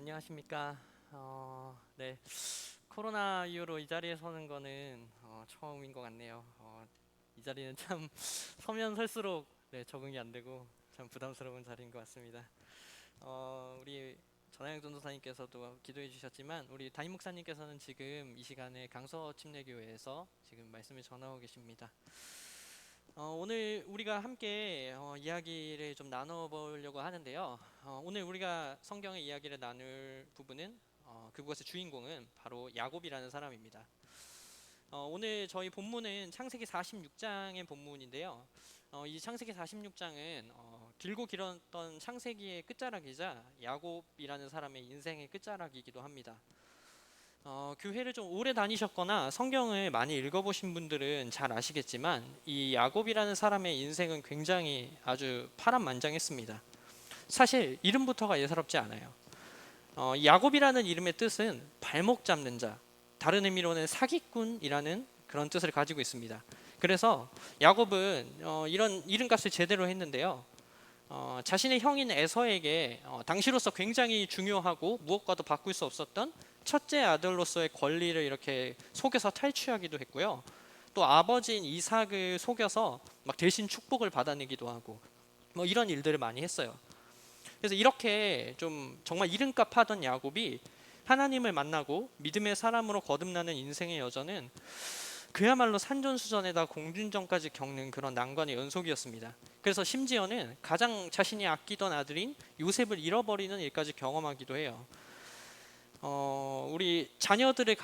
안녕하십니까. 네, 코로나 이후로 이 자리에 서는 거는 처음인 것 같네요. 이 자리는 참 서면 설수록 적응이 안 되고 참 부담스러운 자리인 것 같습니다. 우리 전하영 전도사님께서도 기도해 주셨지만 우리 담임 목사님께서는 지금 이 시간에 강서 침례교회에서 지금 말씀을 전하고 계십니다. 오늘 우리가 함께 이야기를 좀 나눠보려고 하는데요. 오늘 우리가 성경의 이야기를 나눌 부분은 그곳의 주인공은 바로 야곱이라는 사람입니다. 오늘 저희 본문은 창세기 46장의 본문인데요. 이 창세기 46장은 길고 길었던 창세기의 끝자락이자 야곱이라는 사람의 인생의 끝자락이기도 합니다. 교회를 좀 오래 다니셨거나 성경을 많이 읽어보신 분들은 잘 아시겠지만 이 야곱이라는 사람의 인생은 굉장히 아주 파란만장했습니다. 사실 이름부터가 예사롭지 않아요. 이 야곱이라는 이름의 뜻은 발목 잡는 자, 다른 의미로는 사기꾼이라는 그런 뜻을 가지고 있습니다. 그래서 야곱은 이런 이름값을 제대로 했는데요. 자신의 형인 에서에게 당시로서 굉장히 중요하고 무엇과도 바꿀 수 없었던 첫째 아들로서의 권리를 이렇게 속여서 탈취하기도 했고요. 또 아버지인 이삭을 속여서 막 대신 축복을 받아내기도 하고 뭐 이런 일들을 많이 했어요. 그래서 이렇게 좀 정말 이름값 하던 야곱이 하나님을 만나고 믿음의 사람으로 거듭나는 인생의 여정은 그야말로 산전수전에다 공준전까지 겪는 그런 난관의 연속이었습니다. 그래서 심지어는 가장 자신이 아끼던 아들인 요셉을 잃어버리는 일까지 경험하기도 해요. 우리 자녀들이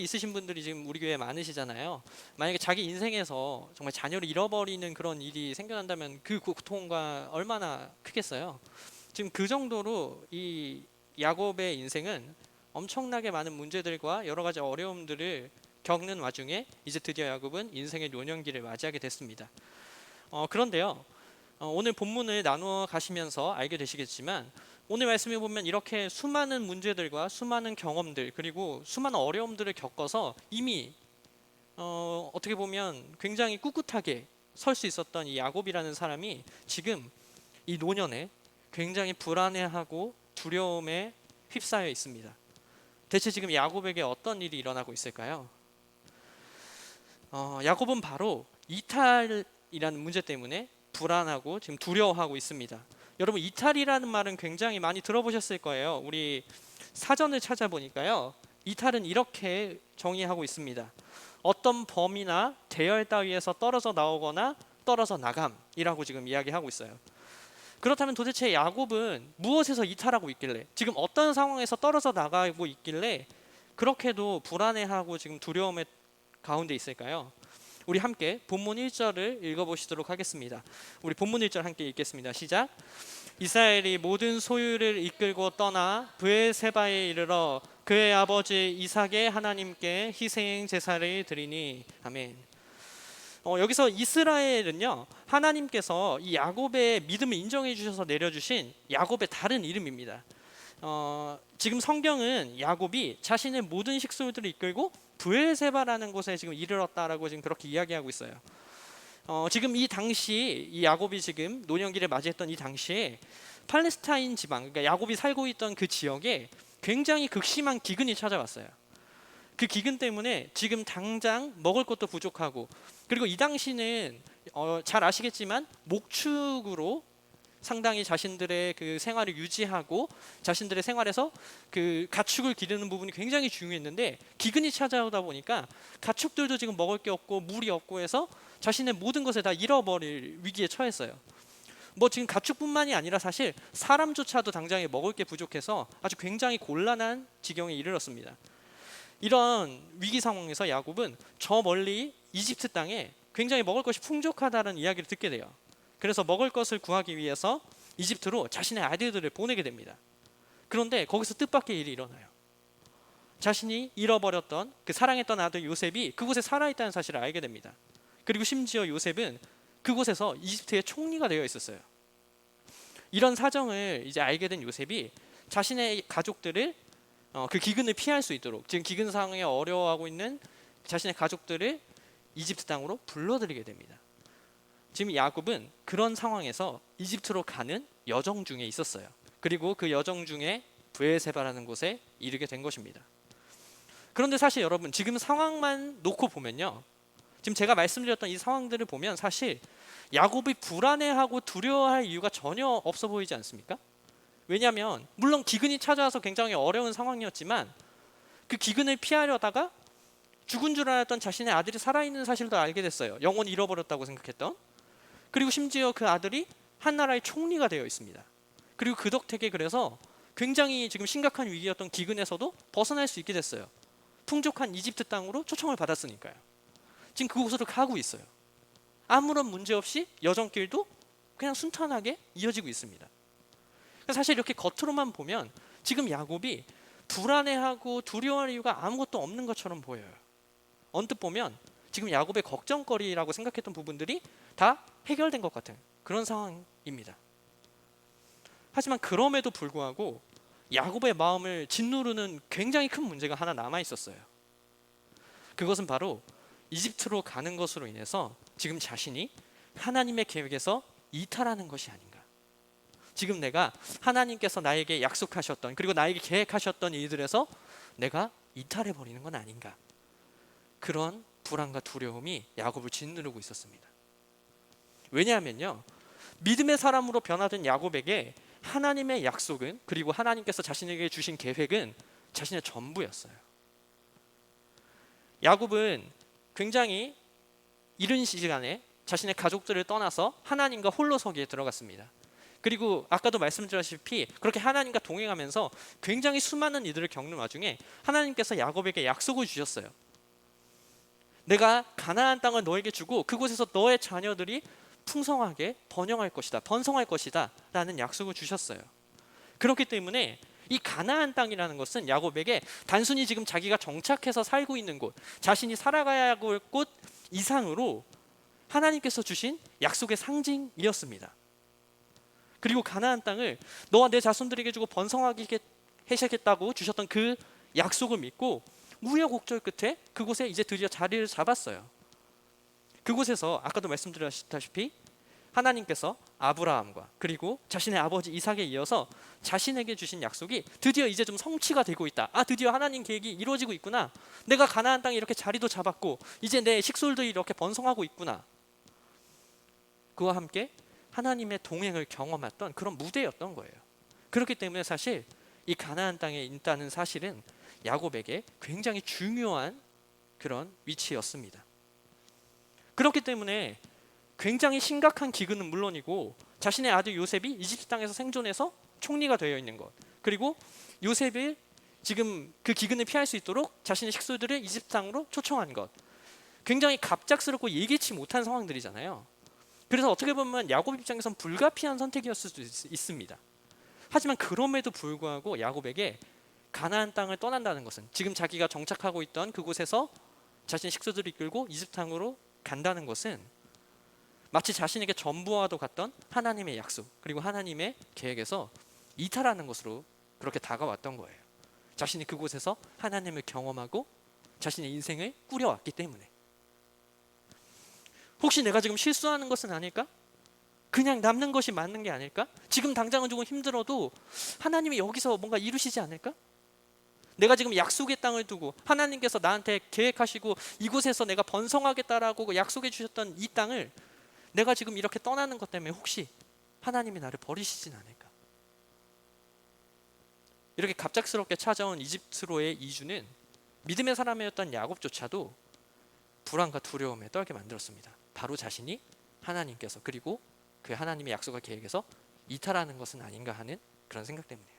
있으신 분들이 지금 우리 교회에 많으시잖아요. 만약에 자기 인생에서 정말 자녀를 잃어버리는 그런 일이 생겨난다면 그 고통과 얼마나 크겠어요. 지금 그 정도로 이 야곱의 인생은 엄청나게 많은 문제들과 여러 가지 어려움들을 겪는 와중에 이제 드디어 야곱은 인생의 노년기를 맞이하게 됐습니다. 그런데요, 오늘 본문을 나누어 가시면서 알게 되시겠지만 오늘 말씀에 보면 이렇게 수많은 문제들과 수많은 경험들 그리고 수많은 어려움들을 겪어서 이미 어떻게 보면 굉장히 꿋꿋하게 설 수 있었던 이 야곱이라는 사람이 지금 이 노년에 굉장히 불안해하고 두려움에 휩싸여 있습니다. 대체 지금 야곱에게 어떤 일이 일어나고 있을까요? 야곱은 바로 이탈이라는 문제 때문에 불안하고 지금 두려워하고 있습니다. 여러분, 이탈이라는 말은 굉장히 많이 들어보셨을 거예요. 우리 사전을 찾아보니까요, 이탈은 이렇게 정의하고 있습니다. 어떤 범위나 대열 따위에서 떨어져 나오거나 떨어져 나감이라고 지금 이야기하고 있어요. 그렇다면 도대체 야곱은 무엇에서 이탈하고 있길래, 지금 어떤 상황에서 떨어져 나가고 있길래 그렇게도 불안해하고 지금 두려움의 가운데 있을까요? 우리 함께 본문 1절을 읽어보시도록 하겠습니다. 우리 본문 1절 함께 읽겠습니다. 시작. 이스라엘이 모든 소유를 이끌고 떠나 브에세바에 이르러 그의 아버지 이삭의 하나님께 희생 제사를 드리니. 아멘. 여기서 이스라엘은요, 하나님께서 이 야곱의 믿음을 인정해 주셔서 내려주신 야곱의 다른 이름입니다. 지금 성경은 야곱이 자신의 모든 식솔들을 이끌고 브엘세바라는 곳에 지금 이르렀다라고 지금 그렇게 이야기하고 있어요. 지금 이 당시 이 야곱이 지금 노년기를 맞이했던 이 당시에 팔레스타인 지방, 그러니까 야곱이 살고 있던 그 지역에 굉장히 극심한 기근이 찾아왔어요. 그 기근 때문에 지금 당장 먹을 것도 부족하고, 그리고 이 당시는 잘 아시겠지만 목축으로 상당히 자신들의 그 생활을 유지하고 자신들의 생활에서 그 가축을 기르는 부분이 굉장히 중요했는데 기근이 찾아오다 보니까 가축들도 지금 먹을 게 없고 물이 없고 해서 자신의 모든 것을 다 잃어버릴 위기에 처했어요. 뭐 지금 가축뿐만이 아니라 사실 사람조차도 당장에 먹을 게 부족해서 아주 굉장히 곤란한 지경에 이르렀습니다. 이런 위기 상황에서 야곱은 저 멀리 이집트 땅에 굉장히 먹을 것이 풍족하다는 이야기를 듣게 돼요. 그래서 먹을 것을 구하기 위해서 이집트로 자신의 아들들을 보내게 됩니다. 그런데 거기서 뜻밖의 일이 일어나요. 자신이 잃어버렸던 그 사랑했던 아들 요셉이 그곳에 살아있다는 사실을 알게 됩니다. 그리고 심지어 요셉은 그곳에서 이집트의 총리가 되어 있었어요. 이런 사정을 이제 알게 된 요셉이 자신의 가족들을 그 기근을 피할 수 있도록, 지금 기근 상황에 어려워하고 있는 자신의 가족들을 이집트 땅으로 불러들이게 됩니다. 지금 야곱은 그런 상황에서 이집트로 가는 여정 중에 있었어요. 그리고 그 여정 중에 브에세바라는 곳에 이르게 된 것입니다. 그런데 사실 여러분 지금 상황만 놓고 보면요, 지금 제가 말씀드렸던 이 상황들을 보면 사실 야곱이 불안해하고 두려워할 이유가 전혀 없어 보이지 않습니까? 왜냐하면 물론 기근이 찾아와서 굉장히 어려운 상황이었지만 그 기근을 피하려다가 죽은 줄 알았던 자신의 아들이 살아있는 사실도 알게 됐어요. 영원히 잃어버렸다고 생각했던. 그리고 심지어 그 아들이 한 나라의 총리가 되어 있습니다. 그리고 그 덕택에 그래서 굉장히 지금 심각한 위기였던 기근에서도 벗어날 수 있게 됐어요. 풍족한 이집트 땅으로 초청을 받았으니까요. 지금 그곳으로 가고 있어요. 아무런 문제 없이 여정길도 그냥 순탄하게 이어지고 있습니다. 사실 이렇게 겉으로만 보면 지금 야곱이 불안해하고 두려워할 이유가 아무것도 없는 것처럼 보여요. 언뜻 보면 지금 야곱의 걱정거리라고 생각했던 부분들이 다 해결된 것 같은 그런 상황입니다. 하지만 그럼에도 불구하고 야곱의 마음을 짓누르는 굉장히 큰 문제가 하나 남아 있었어요. 그것은 바로 이집트로 가는 것으로 인해서 지금 자신이 하나님의 계획에서 이탈하는 것이 아닌가. 지금 내가 하나님께서 나에게 약속하셨던, 그리고 나에게 계획하셨던 일들에서 내가 이탈해 버리는 건 아닌가. 그런 불안과 두려움이 야곱을 짓누르고 있었습니다. 왜냐하면요, 믿음의 사람으로 변화된 야곱에게 하나님의 약속은, 그리고 하나님께서 자신에게 주신 계획은 자신의 전부였어요. 야곱은 굉장히 이른 시간에 자신의 가족들을 떠나서 하나님과 홀로 서기에 들어갔습니다. 그리고 아까도 말씀드렸다시피 그렇게 하나님과 동행하면서 굉장히 수많은 이들을 겪는 와중에 하나님께서 야곱에게 약속을 주셨어요. 내가 가나안 땅을 너에게 주고 그곳에서 너의 자녀들이 풍성하게 번영할 것이다, 번성할 것이다 라는 약속을 주셨어요. 그렇기 때문에 이 가나안 땅이라는 것은 야곱에게 단순히 지금 자기가 정착해서 살고 있는 곳, 자신이 살아가야 할 곳 이상으로 하나님께서 주신 약속의 상징이었습니다. 그리고 가나안 땅을 너와 내 자손들에게 주고 번성하게 하시겠다고 주셨던 그 약속을 믿고 우여곡절 끝에 그곳에 이제 드디어 자리를 잡았어요. 그곳에서 아까도 말씀드렸다시피 하나님께서 아브라함과 그리고 자신의 아버지 이삭에 이어서 자신에게 주신 약속이 드디어 이제 좀 성취가 되고 있다. 드디어 하나님 계획이 이루어지고 있구나. 내가 가나안 땅에 이렇게 자리도 잡았고 이제 내 식솔들이 이렇게 번성하고 있구나. 그와 함께 하나님의 동행을 경험했던 그런 무대였던 거예요. 그렇기 때문에 사실 이 가나안 땅에 있다는 사실은 야곱에게 굉장히 중요한 그런 위치였습니다. 그렇기 때문에 굉장히 심각한 기근은 물론이고 자신의 아들 요셉이 이집트 땅에서 생존해서 총리가 되어 있는 것, 그리고 요셉이 지금 그 기근을 피할 수 있도록 자신의 식솔들을 이집트 땅으로 초청한 것, 굉장히 갑작스럽고 예기치 못한 상황들이잖아요. 그래서 어떻게 보면 야곱 입장에선 불가피한 선택이었을 수도 있습니다. 하지만 그럼에도 불구하고 야곱에게 가나안 땅을 떠난다는 것은, 지금 자기가 정착하고 있던 그곳에서 자신의 식솔들을 이끌고 이집트 땅으로 간다는 것은 마치 자신에게 전부와도 같던 하나님의 약속, 그리고 하나님의 계획에서 이탈하는 것으로 그렇게 다가왔던 거예요. 자신이 그곳에서 하나님을 경험하고 자신의 인생을 꾸려왔기 때문에. 혹시 내가 지금 실수하는 것은 아닐까? 그냥 남는 것이 맞는 게 아닐까? 지금 당장은 조금 힘들어도 하나님이 여기서 뭔가 이루시지 않을까? 내가 지금 약속의 땅을 두고 하나님께서 나한테 계획하시고 이곳에서 내가 번성하겠다라고 약속해 주셨던 이 땅을 내가 지금 이렇게 떠나는 것 때문에 혹시 하나님이 나를 버리시진 않을까? 이렇게 갑작스럽게 찾아온 이집트로의 이주는 믿음의 사람이었던 야곱조차도 불안과 두려움에 떨게 만들었습니다. 바로 자신이 하나님께서, 그리고 그 하나님의 약속과 계획에서 이탈하는 것은 아닌가 하는 그런 생각 때문이에요.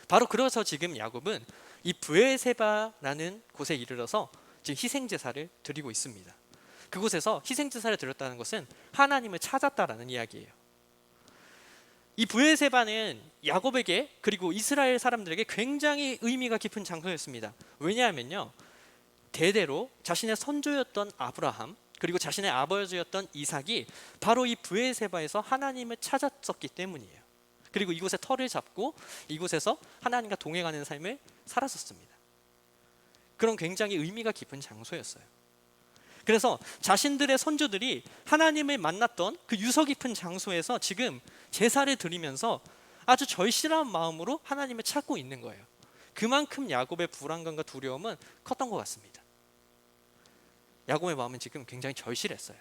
바로 그래서 지금 야곱은 이 브에세바라는 곳에 이르러서 지금 희생제사를 드리고 있습니다. 그곳에서 희생제사를 드렸다는 것은 하나님을 찾았다라는 이야기예요. 이 브에세바는 야곱에게, 그리고 이스라엘 사람들에게 굉장히 의미가 깊은 장소였습니다. 왜냐하면요, 대대로 자신의 선조였던 아브라함, 그리고 자신의 아버지였던 이삭이 바로 이 브에세바에서 하나님을 찾았었기 때문이에요. 그리고 이곳에 터를 잡고 이곳에서 하나님과 동행하는 삶을 살았었습니다. 그런 굉장히 의미가 깊은 장소였어요. 그래서 자신들의 선조들이 하나님을 만났던 그 유서 깊은 장소에서 지금 제사를 드리면서 아주 절실한 마음으로 하나님을 찾고 있는 거예요. 그만큼 야곱의 불안감과 두려움은 컸던 것 같습니다. 야곱의 마음은 지금 굉장히 절실했어요.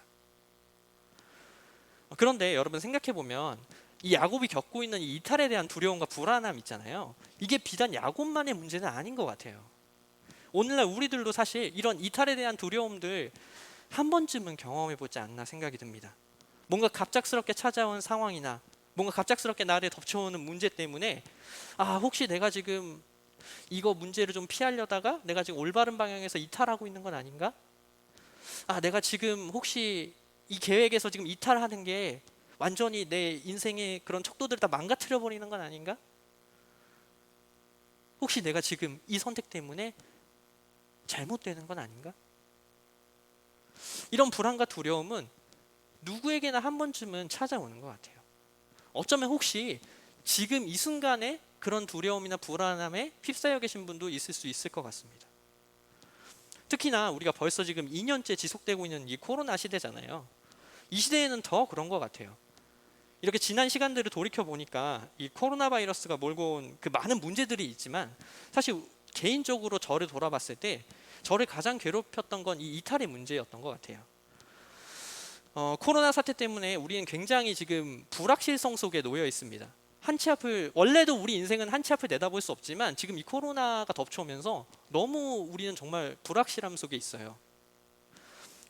그런데 여러분 생각해보면 이 야곱이 겪고 있는 이 이탈에 대한 두려움과 불안함 있잖아요. 이게 비단 야곱만의 문제는 아닌 것 같아요. 오늘날 우리들도 사실 이런 이탈에 대한 두려움들 한 번쯤은 경험해보지 않나 생각이 듭니다. 뭔가 갑작스럽게 찾아온 상황이나 뭔가 갑작스럽게 나를 덮쳐오는 문제 때문에 혹시 내가 지금 이거 문제를 좀 피하려다가 내가 지금 올바른 방향에서 이탈하고 있는 건 아닌가? 내가 지금 혹시 이 계획에서 지금 이탈하는 게 완전히 내 인생의 그런 척도들을 다 망가뜨려 버리는 건 아닌가? 혹시 내가 지금 이 선택 때문에 잘못되는 건 아닌가? 이런 불안과 두려움은 누구에게나 한 번쯤은 찾아오는 것 같아요. 어쩌면 혹시 지금 이 순간에 그런 두려움이나 불안함에 휩싸여 계신 분도 있을 수 있을 것 같습니다. 특히나 우리가 벌써 지금 2년째 지속되고 있는 이 코로나 시대잖아요. 이 시대에는 더 그런 것 같아요. 이렇게 지난 시간들을 돌이켜 보니까 이 코로나 바이러스가 몰고 온 그 많은 문제들이 있지만 사실 개인적으로 저를 돌아봤을 때 저를 가장 괴롭혔던 건 이 이탈의 문제였던 것 같아요. 코로나 사태 때문에 우리는 굉장히 지금 불확실성 속에 놓여 있습니다. 한치 앞을, 원래도 우리 인생은 한치 앞을 내다볼 수 없지만 지금 이 코로나가 덮쳐오면서 너무 우리는 정말 불확실함 속에 있어요.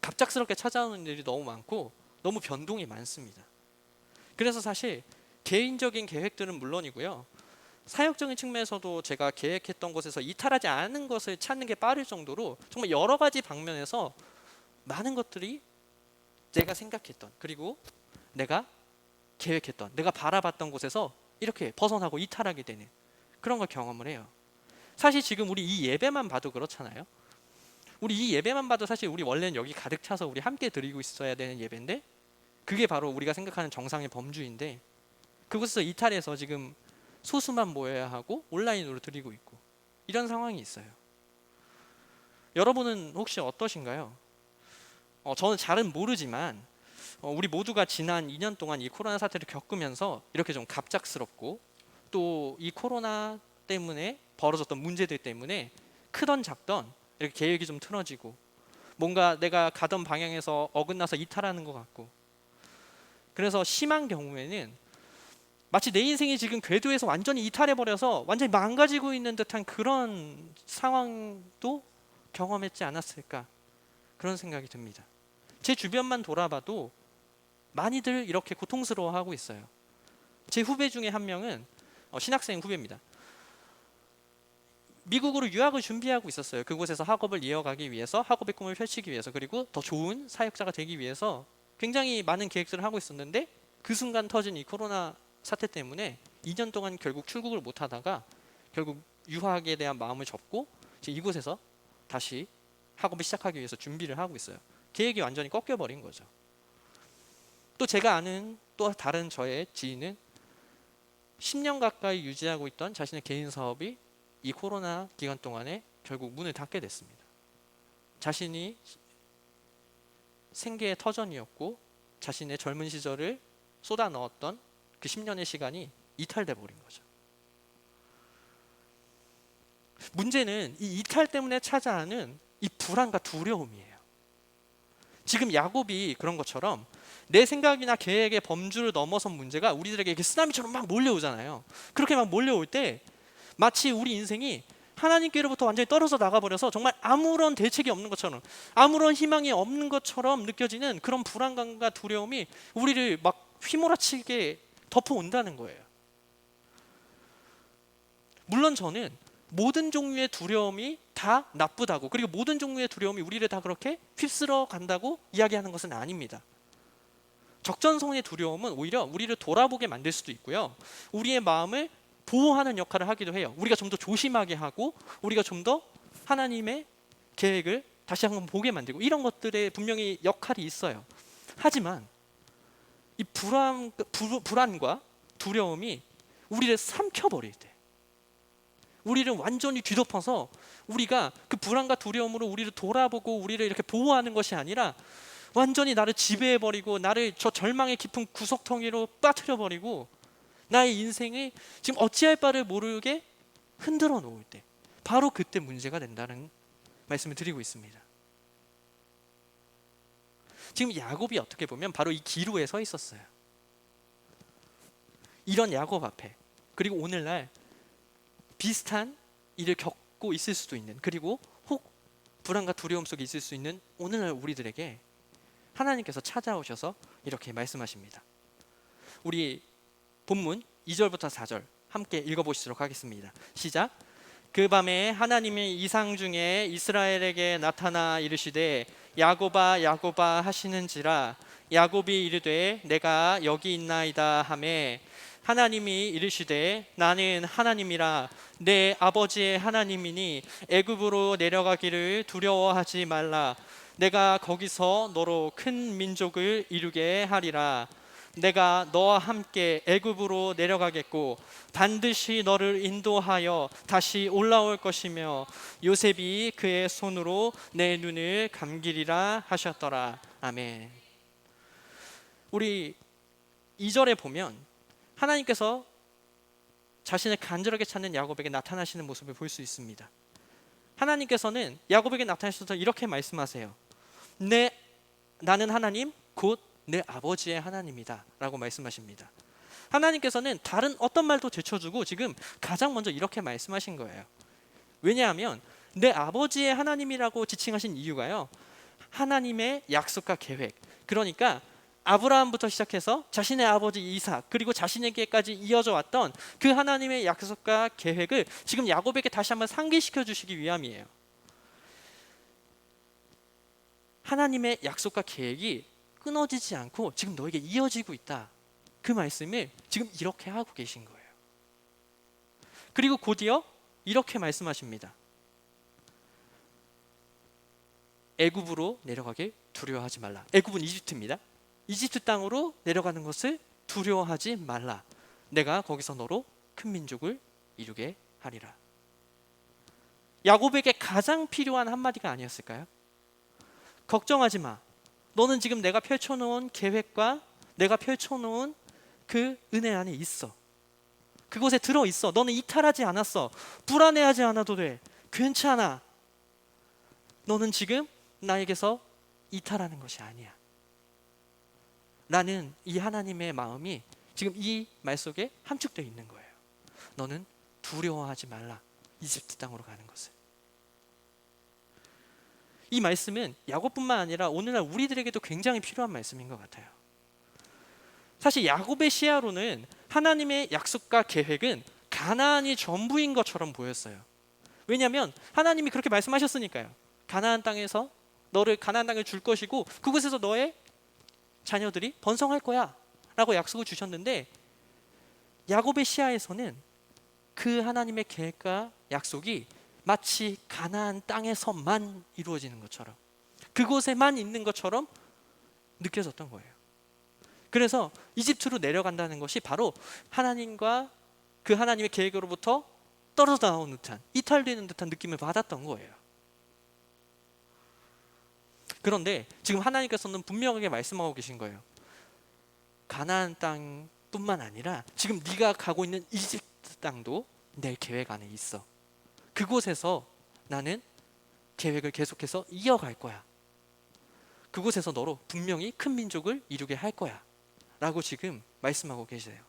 갑작스럽게 찾아오는 일이 너무 많고 너무 변동이 많습니다. 그래서 사실 개인적인 계획들은 물론이고요, 사역적인 측면에서도 제가 계획했던 곳에서 이탈하지 않은 것을 찾는 게 빠를 정도로 정말 여러 가지 방면에서 많은 것들이 내가 생각했던, 그리고 내가 계획했던, 내가 바라봤던 곳에서 이렇게 벗어나고 이탈하게 되는 그런 걸 경험을 해요. 사실 지금 우리 이 예배만 봐도 그렇잖아요. 우리 이 예배만 봐도 사실 우리 원래는 여기 가득 차서 우리 함께 드리고 있어야 되는 예배인데, 그게 바로 우리가 생각하는 정상의 범주인데 그곳에서 이탈해서 지금 소수만 모여야 하고 온라인으로 드리고 있고 이런 상황이 있어요. 여러분은 혹시 어떠신가요? 저는 잘은 모르지만 우리 모두가 지난 2년 동안 이 코로나 사태를 겪으면서 이렇게 좀 갑작스럽고 또 이 코로나 때문에 벌어졌던 문제들 때문에 크던 작던 이렇게 계획이 좀 틀어지고 뭔가 내가 가던 방향에서 어긋나서 이탈하는 것 같고, 그래서 심한 경우에는 마치 내 인생이 지금 궤도에서 완전히 이탈해버려서 완전히 망가지고 있는 듯한 그런 상황도 경험했지 않았을까, 그런 생각이 듭니다. 제 주변만 돌아봐도 많이들 이렇게 고통스러워하고 있어요. 제 후배 중에 한 명은 신학생 후배입니다. 미국으로 유학을 준비하고 있었어요. 그곳에서 학업을 이어가기 위해서, 학업의 꿈을 펼치기 위해서, 그리고 더 좋은 사역자가 되기 위해서 굉장히 많은 계획들을 하고 있었는데 그 순간 터진 이 코로나 사태 때문에 2년 동안 결국 출국을 못 하다가 결국 유학에 대한 마음을 접고 지금 이곳에서 다시 학업을 시작하기 위해서 준비를 하고 있어요. 계획이 완전히 꺾여버린 거죠. 또 제가 아는 또 다른 저의 지인은 10년 가까이 유지하고 있던 자신의 개인 사업이 이 코로나 기간 동안에 결국 문을 닫게 됐습니다. 자신이 생계의 터전이었고 자신의 젊은 시절을 쏟아 넣었던 그 10년의 시간이 이탈돼 버린 거죠. 문제는 이 이탈 때문에 찾아오는 이 불안과 두려움이에요. 지금 야곱이 그런 것처럼 내 생각이나 계획의 범주를 넘어선 문제가 우리들에게 이렇게 쓰나미처럼 막 몰려오잖아요. 그렇게 막 몰려올 때 마치 우리 인생이 하나님께로부터 완전히 떨어져 나가버려서 정말 아무런 대책이 없는 것처럼, 아무런 희망이 없는 것처럼 느껴지는 그런 불안감과 두려움이 우리를 막 휘몰아치게 덮어온다는 거예요. 물론 저는 모든 종류의 두려움이 다 나쁘다고, 그리고 모든 종류의 두려움이 우리를 다 그렇게 휩쓸어 간다고 이야기하는 것은 아닙니다. 적정선의 두려움은 오히려 우리를 돌아보게 만들 수도 있고요, 우리의 마음을 보호하는 역할을 하기도 해요. 우리가 좀 더 조심하게 하고 우리가 좀 더 하나님의 계획을 다시 한번 보게 만들고, 이런 것들에 분명히 역할이 있어요. 하지만 이 불안과 두려움이 우리를 삼켜버릴 때, 우리를 완전히 뒤덮어서 우리가 그 불안과 두려움으로 우리를 돌아보고 우리를 이렇게 보호하는 것이 아니라 완전히 나를 지배해버리고 나를 저 절망의 깊은 구석텅이로 빠뜨려버리고 나의 인생을 지금 어찌할 바를 모르게 흔들어 놓을 때, 바로 그때 문제가 된다는 말씀을 드리고 있습니다. 지금 야곱이 어떻게 보면 바로 이 기로에 서 있었어요. 이런 야곱 앞에, 그리고 오늘날 비슷한 일을 겪고 있을 수도 있는, 그리고 혹 불안과 두려움 속에 있을 수 있는 오늘날 우리들에게 하나님께서 찾아오셔서 이렇게 말씀하십니다. 우리 본문 2절부터 4절 함께 읽어보시도록 하겠습니다. 시작. 그 밤에 하나님이 이상 중에 이스라엘에게 나타나 이르시되 야곱아 야곱아 하시는지라. 야곱이 이르되 내가 여기 있나이다 하매 하나님이 이르시되 나는 하나님이라 내 아버지의 하나님이니 애굽으로 내려가기를 두려워하지 말라. 내가 거기서 너로 큰 민족을 이루게 하리라. 내가 너와 함께 애굽으로 내려가겠고 반드시 너를 인도하여 다시 올라올 것이며 요셉이 그의 손으로 내 눈을 감기리라 하셨더라. 아멘. 우리 2절에 보면 하나님께서 자신을 간절하게 찾는 야곱에게 나타나시는 모습을 볼 수 있습니다. 하나님께서는 야곱에게 나타나셔서 이렇게 말씀하세요. 나는 하나님 곧 내 아버지의 하나님이다 라고 말씀하십니다. 하나님께서는 다른 어떤 말도 제쳐주고 지금 가장 먼저 이렇게 말씀하신 거예요. 왜냐하면 내 아버지의 하나님이라고 지칭하신 이유가요, 하나님의 약속과 계획, 그러니까 아브라함부터 시작해서 자신의 아버지 이삭, 그리고 자신에게까지 이어져 왔던 그 하나님의 약속과 계획을 지금 야곱에게 다시 한번 상기시켜 주시기 위함이에요. 하나님의 약속과 계획이 끊어지지 않고 지금 너에게 이어지고 있다, 그 말씀을 지금 이렇게 하고 계신 거예요. 그리고 곧이어 이렇게 말씀하십니다. 애굽으로 내려가길 두려워하지 말라. 애굽은 이집트입니다. 이집트 땅으로 내려가는 것을 두려워하지 말라. 내가 거기서 너로 큰 민족을 이루게 하리라. 야곱에게 가장 필요한 한마디가 아니었을까요? 걱정하지 마. 너는 지금 내가 펼쳐놓은 계획과 내가 펼쳐놓은 그 은혜 안에 있어. 그곳에 들어있어. 너는 이탈하지 않았어. 불안해하지 않아도 돼. 괜찮아. 너는 지금 나에게서 이탈하는 것이 아니야. 라는 이 하나님의 마음이 지금 이 말 속에 함축되어 있는 거예요. 너는 두려워하지 말라. 이집트 땅으로 가는 것을. 이 말씀은 야곱뿐만 아니라 오늘날 우리들에게도 굉장히 필요한 말씀인 것 같아요. 사실 야곱의 시야로는 하나님의 약속과 계획은 가나안이 전부인 것처럼 보였어요. 왜냐하면 하나님이 그렇게 말씀하셨으니까요. 가나안 땅에서 너를 가나안 땅을 줄 것이고 그곳에서 너의 자녀들이 번성할 거야 라고 약속을 주셨는데, 야곱의 시야에서는 그 하나님의 계획과 약속이 마치 가나안 땅에서만 이루어지는 것처럼, 그곳에만 있는 것처럼 느껴졌던 거예요. 그래서 이집트로 내려간다는 것이 바로 하나님과 그 하나님의 계획으로부터 떨어져 나온 듯한, 이탈되는 듯한 느낌을 받았던 거예요. 그런데 지금 하나님께서는 분명하게 말씀하고 계신 거예요. 가나안 땅뿐만 아니라 지금 네가 가고 있는 이집트 땅도 내 계획 안에 있어. 그곳에서 나는 계획을 계속해서 이어갈 거야. 그곳에서 너로 분명히 큰 민족을 이루게 할 거야 라고 지금 말씀하고 계세요.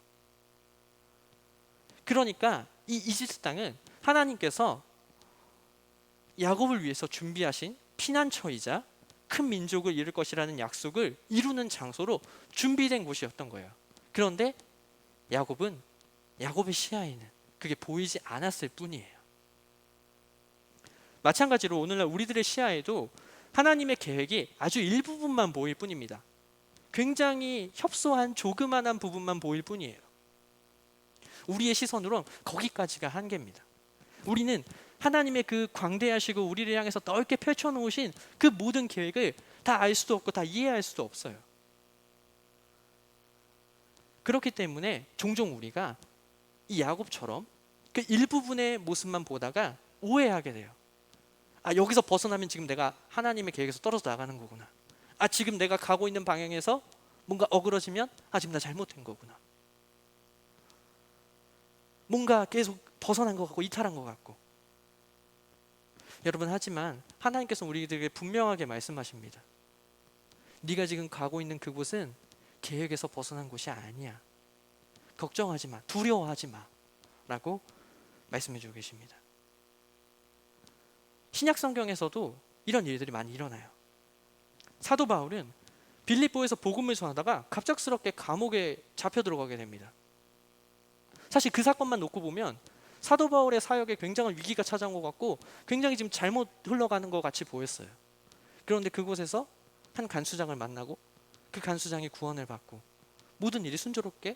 그러니까 이 이집트 땅은 하나님께서 야곱을 위해서 준비하신 피난처이자 큰 민족을 이룰 것이라는 약속을 이루는 장소로 준비된 곳이었던 거예요. 그런데 야곱의 시야에는 그게 보이지 않았을 뿐이에요. 마찬가지로 오늘날 우리들의 시야에도 하나님의 계획이 아주 일부분만 보일 뿐입니다. 굉장히 협소한 조그만한 부분만 보일 뿐이에요. 우리의 시선으론 거기까지가 한계입니다. 우리는 하나님의 그 광대하시고 우리를 향해서 넓게 펼쳐놓으신 그 모든 계획을 다 알 수도 없고 다 이해할 수도 없어요. 그렇기 때문에 종종 우리가 이 야곱처럼 그 일부분의 모습만 보다가 오해하게 돼요. 아, 여기서 벗어나면 지금 내가 하나님의 계획에서 떨어져 나가는 거구나. 아, 지금 내가 가고 있는 방향에서 뭔가 어그러지면 아, 지금 나 잘못된 거구나. 뭔가 계속 벗어난 것 같고 이탈한 것 같고. 여러분, 하지만 하나님께서 우리들에게 분명하게 말씀하십니다. 네가 지금 가고 있는 그곳은 계획에서 벗어난 곳이 아니야. 걱정하지 마, 두려워하지 마 라고 말씀해 주고 계십니다. 신약 성경에서도 이런 일들이 많이 일어나요. 사도 바울은 빌립보에서 복음을 전하다가 갑작스럽게 감옥에 잡혀 들어가게 됩니다. 사실 그 사건만 놓고 보면 사도 바울의 사역에 굉장한 위기가 찾아온 것 같고 굉장히 지금 잘못 흘러가는 것 같이 보였어요. 그런데 그곳에서 한 간수장을 만나고 그 간수장이 구원을 받고 모든 일이 순조롭게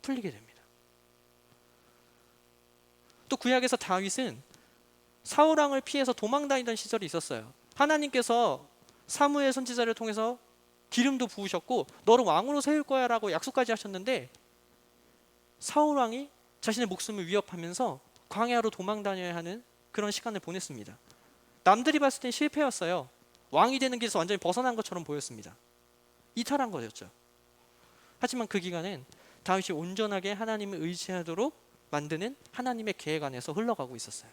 풀리게 됩니다. 또 구약에서 다윗은 사울 왕을 피해서 도망다니던 시절이 있었어요. 하나님께서 사무엘 선지자를 통해서 기름도 부으셨고 너를 왕으로 세울 거야 라고 약속까지 하셨는데 사울 왕이 자신의 목숨을 위협하면서 광야로 도망다녀야 하는 그런 시간을 보냈습니다. 남들이 봤을 땐 실패였어요. 왕이 되는 길에서 완전히 벗어난 것처럼 보였습니다. 이탈한 거였죠. 하지만 그 기간엔 다윗이 온전하게 하나님을 의지하도록 만드는 하나님의 계획 안에서 흘러가고 있었어요.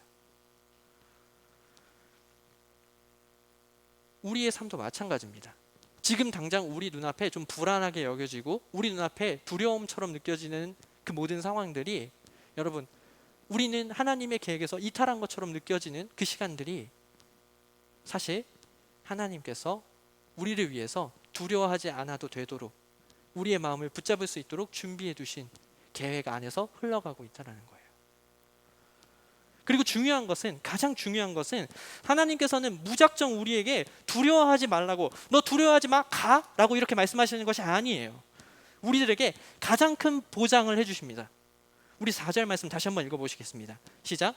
우리의 삶도 마찬가지입니다. 지금 당장 우리 눈앞에 좀 불안하게 여겨지고 우리 눈앞에 두려움처럼 느껴지는 그 모든 상황들이, 여러분, 우리는 하나님의 계획에서 이탈한 것처럼 느껴지는 그 시간들이 사실 하나님께서 우리를 위해서 두려워하지 않아도 되도록 우리의 마음을 붙잡을 수 있도록 준비해 두신 계획 안에서 흘러가고 있다는 거예요. 그리고 가장 중요한 것은 하나님께서는 무작정 우리에게 두려워하지 말라고, 너 두려워하지 마, 가! 라고 이렇게 말씀하시는 것이 아니에요. 우리들에게 가장 큰 보장을 해주십니다. 우리 4절 말씀 다시 한번 읽어보시겠습니다. 시작.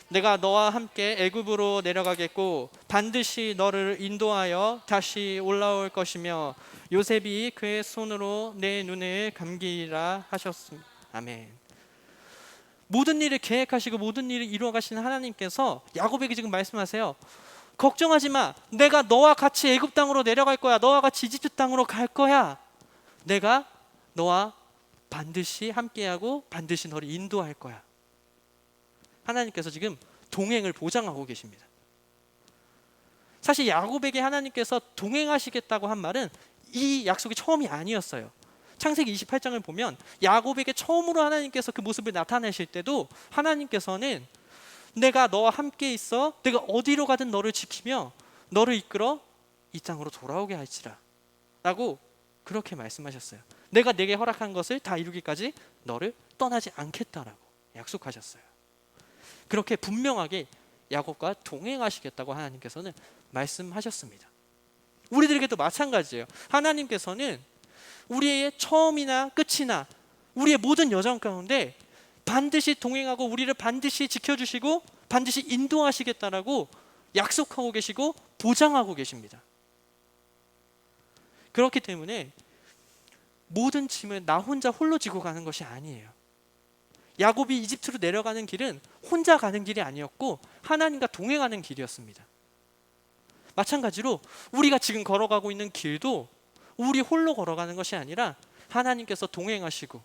내가 너와 함께 애굽으로 내려가겠고 반드시 너를 인도하여 다시 올라올 것이며 요셉이 그의 손으로 내 눈을 감기리라 하셨습니다. 아멘. 모든 일을 계획하시고 모든 일을 이루어 가시는 하나님께서 야곱에게 지금 말씀하세요. 걱정하지 마. 내가 너와 같이 애굽 땅으로 내려갈 거야. 너와 같이 이집트 땅으로 갈 거야. 내가 너와 반드시 함께하고 반드시 너를 인도할 거야. 하나님께서 지금 동행을 보장하고 계십니다. 사실 야곱에게 하나님께서 동행하시겠다고 한 말은 이 약속이 처음이 아니었어요. 창세기 28장을 보면 야곱에게 처음으로 하나님께서 그 모습을 나타내실 때도 하나님께서는 내가 너와 함께 있어, 내가 어디로 가든 너를 지키며 너를 이끌어 이 땅으로 돌아오게 할지라 라고 그렇게 말씀하셨어요. 내가 내게 허락한 것을 다 이루기까지 너를 떠나지 않겠다라고 약속하셨어요. 그렇게 분명하게 야곱과 동행하시겠다고 하나님께서는 말씀하셨습니다. 우리들에게도 마찬가지예요. 하나님께서는 우리의 처음이나 끝이나 우리의 모든 여정 가운데 반드시 동행하고 우리를 반드시 지켜주시고 반드시 인도하시겠다라고 약속하고 계시고 보장하고 계십니다. 그렇기 때문에 모든 짐을 나 혼자 홀로 지고 가는 것이 아니에요. 야곱이 이집트로 내려가는 길은 혼자 가는 길이 아니었고 하나님과 동행하는 길이었습니다. 마찬가지로 우리가 지금 걸어가고 있는 길도 우리 홀로 걸어가는 것이 아니라 하나님께서 동행하시고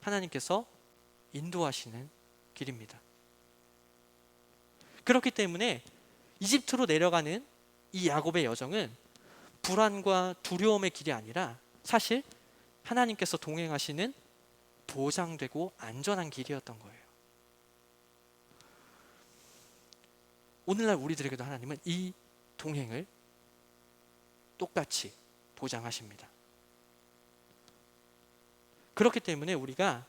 하나님께서 인도하시는 길입니다. 그렇기 때문에 이집트로 내려가는 이 야곱의 여정은 불안과 두려움의 길이 아니라 사실 하나님께서 동행하시는 보장되고 안전한 길이었던 거예요. 오늘날 우리들에게도 하나님은 이 동행을 똑같이 보장하십니다. 그렇기 때문에 우리가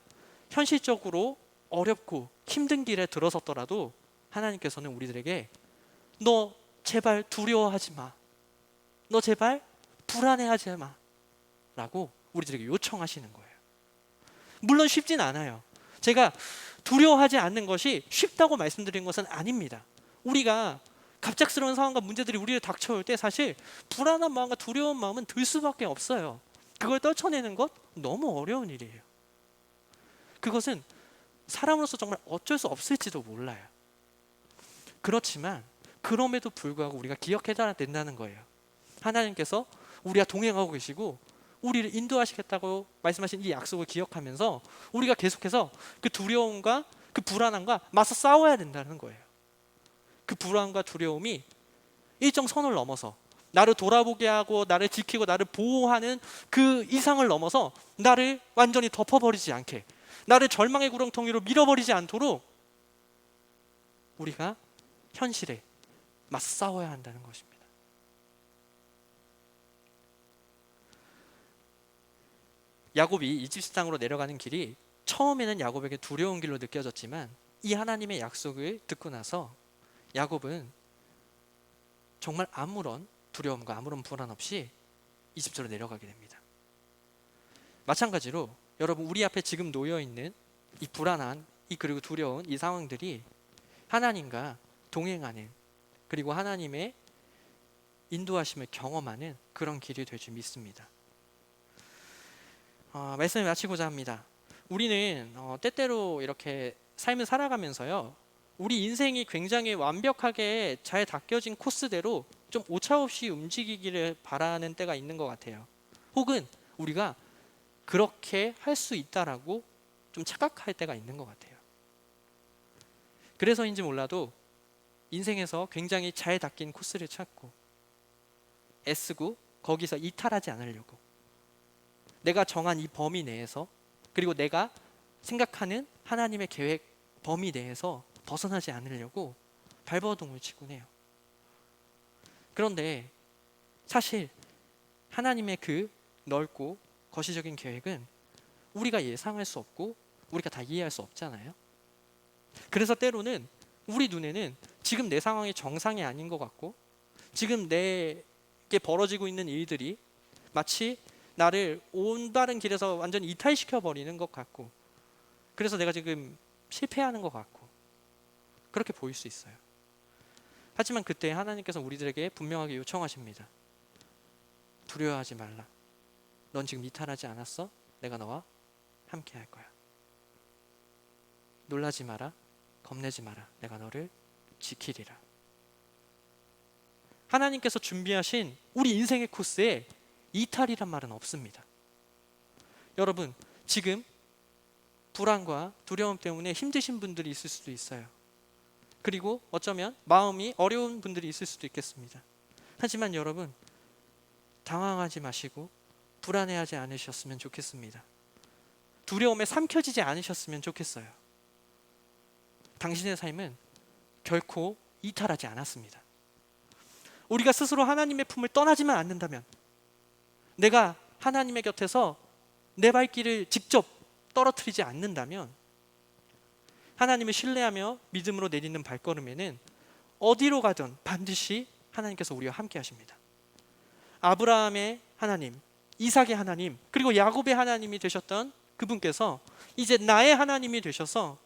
현실적으로 어렵고 힘든 길에 들어섰더라도 하나님께서는 우리들에게 너 제발 두려워하지 마, 너 제발 불안해하지 마 라고 우리들에게 요청하시는 거예요. 물론 쉽진 않아요. 제가 두려워하지 않는 것이 쉽다고 말씀드린 것은 아닙니다. 우리가 갑작스러운 상황과 문제들이 우리를 닥쳐올 때 사실 불안한 마음과 두려운 마음은 들 수밖에 없어요. 그걸 떨쳐내는 것 너무 어려운 일이에요. 그것은 사람으로서 정말 어쩔 수 없을지도 몰라요. 그렇지만 그럼에도 불구하고 우리가 기억해야 된다는 거예요. 하나님께서 우리와 동행하고 계시고 우리를 인도하시겠다고 말씀하신 이 약속을 기억하면서 우리가 계속해서 그 두려움과 그 불안함과 맞서 싸워야 된다는 거예요. 그 불안과 두려움이 일정 선을 넘어서 나를 돌아보게 하고 나를 지키고 나를 보호하는 그 이상을 넘어서 나를 완전히 덮어버리지 않게, 나를 절망의 구렁텅이로 밀어버리지 않도록 우리가 현실에 맞서 싸워야 한다는 것입니다. 야곱이 이집트 땅으로 내려가는 길이 처음에는 야곱에게 두려운 길로 느껴졌지만 이 하나님의 약속을 듣고 나서 야곱은 정말 아무런 두려움과 아무런 불안 없이 이집트로 내려가게 됩니다. 마찬가지로 여러분, 우리 앞에 지금 놓여 있는 이 불안한 그리고 두려운 이 상황들이 하나님과 동행하는, 그리고 하나님의 인도하심을 경험하는 그런 길이 될 줄 믿습니다. 말씀을 마치고자 합니다. 우리는 때때로 이렇게 삶을 살아가면서요, 우리 인생이 굉장히 완벽하게 잘 닦여진 코스대로 좀 오차없이 움직이기를 바라는 때가 있는 것 같아요. 혹은 우리가 그렇게 할 수 있다라고 좀 착각할 때가 있는 것 같아요. 그래서인지 몰라도 인생에서 굉장히 잘 닦인 코스를 찾고 애쓰고 거기서 이탈하지 않으려고, 내가 정한 이 범위 내에서, 그리고 내가 생각하는 하나님의 계획 범위 내에서 벗어나지 않으려고 발버둥을 치곤 해요. 그런데 사실 하나님의 그 넓고 거시적인 계획은 우리가 예상할 수 없고 우리가 다 이해할 수 없잖아요. 그래서 때로는 우리 눈에는 지금 내 상황이 정상이 아닌 것 같고, 지금 내게 벌어지고 있는 일들이 마치 나를 올바른 길에서 완전히 이탈시켜 버리는 것 같고, 그래서 내가 지금 실패하는 것 같고 그렇게 보일 수 있어요. 하지만 그때 하나님께서 우리들에게 분명하게 요청하십니다. 두려워하지 말라. 넌 지금 이탈하지 않았어? 내가 너와 함께 할 거야. 놀라지 마라. 겁내지 마라. 내가 너를 지키리라. 하나님께서 준비하신 우리 인생의 코스에 이탈이란 말은 없습니다. 여러분, 지금 불안과 두려움 때문에 힘드신 분들이 있을 수도 있어요. 그리고 어쩌면 마음이 어려운 분들이 있을 수도 있겠습니다. 하지만 여러분, 당황하지 마시고 불안해하지 않으셨으면 좋겠습니다. 두려움에 삼켜지지 않으셨으면 좋겠어요. 당신의 삶은 결코 이탈하지 않았습니다. 우리가 스스로 하나님의 품을 떠나지만 않는다면, 내가 하나님의 곁에서 내 발길을 직접 떨어뜨리지 않는다면, 하나님을 신뢰하며 믿음으로 내딛는 발걸음에는 어디로 가든 반드시 하나님께서 우리와 함께 하십니다. 아브라함의 하나님, 이삭의 하나님, 그리고 야곱의 하나님이 되셨던 그분께서 이제 나의 하나님이 되셔서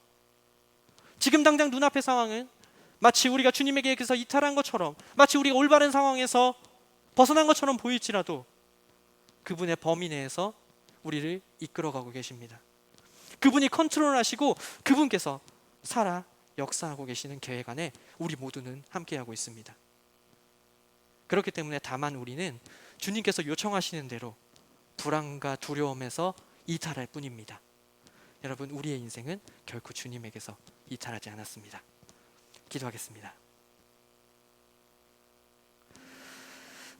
지금 당장 눈앞의 상황은 마치 우리가 주님의 계획에서 이탈한 것처럼, 마치 우리가 올바른 상황에서 벗어난 것처럼 보일지라도 그분의 범위 내에서 우리를 이끌어가고 계십니다. 그분이 컨트롤하시고 그분께서 살아 역사하고 계시는 계획 안에 우리 모두는 함께하고 있습니다. 그렇기 때문에 다만 우리는 주님께서 요청하시는 대로 불안과 두려움에서 이탈할 뿐입니다. 여러분, 우리의 인생은 결코 주님에게서 이탈하지 않았습니다. 기도하겠습니다.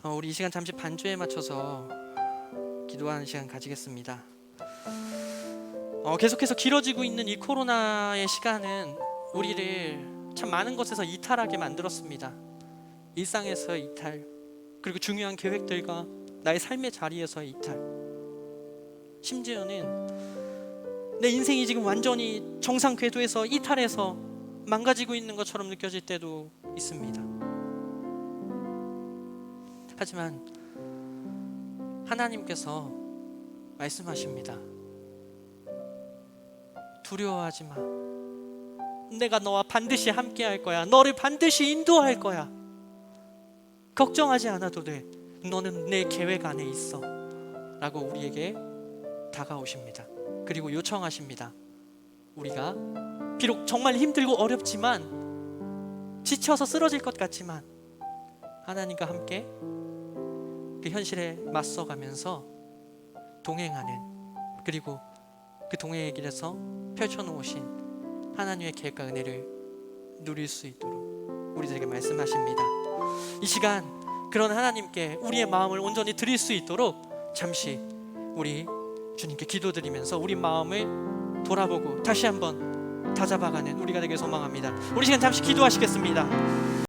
우리 이 시간 잠시 반주에 맞춰서 기도하는 시간 가지겠습니다. 계속해서 길어지고 있는 이 코로나의 시간은 우리를 참 많은 것에서 이탈하게 만들었습니다. 일상에서 이탈, 그리고 중요한 계획들과 나의 삶의 자리에서의 이탈, 심지어는 내 인생이 지금 완전히 정상 궤도에서 이탈해서 망가지고 있는 것처럼 느껴질 때도 있습니다. 하지만 하나님께서 말씀하십니다. 두려워하지 마. 내가 너와 반드시 함께 할 거야. 너를 반드시 인도할 거야. 걱정하지 않아도 돼. 너는 내 계획 안에 있어. 라고 우리에게 다가오십니다. 그리고 요청하십니다. 우리가 비록 정말 힘들고 어렵지만, 지쳐서 쓰러질 것 같지만 하나님과 함께 그 현실에 맞서가면서 동행하는, 그리고 그 동행의 길에서 펼쳐놓으신 하나님의 계획과 은혜를 누릴 수 있도록 우리들에게 말씀하십니다. 이 시간 그런 하나님께 우리의 마음을 온전히 드릴 수 있도록 잠시 우리 주님께 기도드리면서 우리 마음을 돌아보고 다시 한번 다잡아가는 우리가 되길 소망합니다. 우리 시간 잠시 기도하시겠습니다.